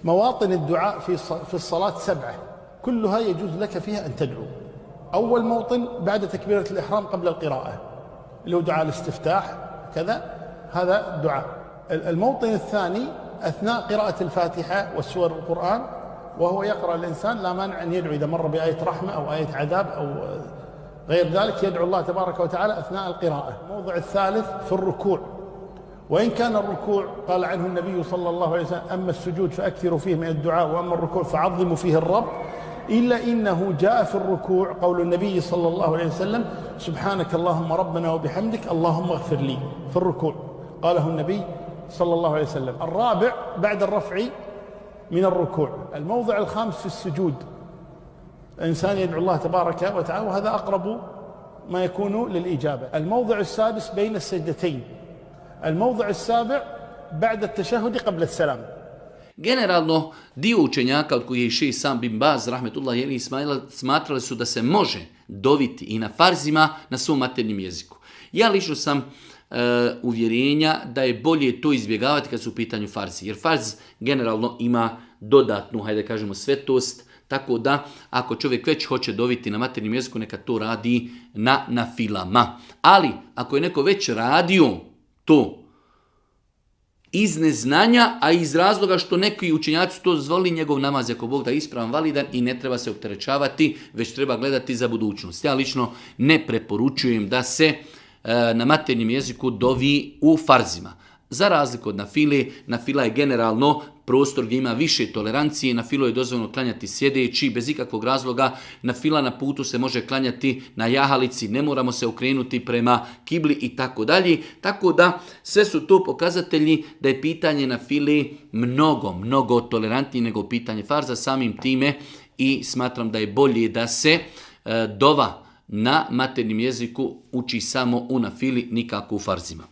مواطن الدعاء في الصلاة 7 كلها يجوز لك فيها أن تدعو. أول موطن بعد تكبيرة الإحرام قبل القراءة اللي هو دعاء الاستفتاح كذا، هذا دعاء. الموطن الثاني أثناء قراءة الفاتحة والسور القرآن وهو يقرأ الإنسان، لا مانع أن يدعو إذا مر بآية رحمة أو آية عذاب أو غير ذلك، يدعو الله تبارك وتعالى أثناء القراءة. الموضع الثالث في الركوع، وإن كان الركوع قال عنه النبي صلى الله عليه وسلم: أما السجود فأكثروا فيه من الدعاء وأما الركوع فعظموا فيه الرب، إلا إنه جاء في الركوع قول النبي صلى الله عليه وسلم: سبحانك اللهم ربنا وبحمدك اللهم اغفر لي. في الركوع قاله النبي صلى الله عليه وسلم. الرابع بعد الرفع من الركوع. الموضع الخامس في السجود، الإنسان يدعو الله تبارك وتعالى وهذا أقرب ما يكون للإجابة. الموضع السادس بين السجدتين. الموضع السابع بعد التشهد قبل السلام. Generalno, dio učenjaka, od kojih je šejh Sam bin Baz, rahmetullahi alejhi, smatrali su da se može doviti i na farzima na svom maternjem jeziku. Ja lično sam uvjerenja da je bolje to izbjegavati kad su u pitanju farzi. Jer farz generalno ima dodatnu, hajde kažemo, svetost, tako da ako čovjek već hoće doviti na maternjem jeziku, neka to radi na filama. Ali, ako je neko već radio to iz neznanja, a iz razloga što neki učenjaci to dozvolili, njegov namaz je ako Bog da ispravan, validan i ne treba se opterećavati, već treba gledati za budućnost. Ja lično ne preporučujem da se na maternjem jeziku dovi u farzima. Za razliku od nafile, nafila je generalno prostor gdje ima više tolerancije, nafilu je dozvoljeno klanjati sjedeći, bez ikakvog razloga. Nafila na putu se može klanjati na jahalici, ne moramo se okrenuti prema kibli i tako dalje. Tako da sve su to pokazatelji da je pitanje nafile mnogo tolerantnije nego pitanje farza, samim time i smatram da je bolje da se dova na maternjem jeziku uči samo u nafili, nikako u farzima.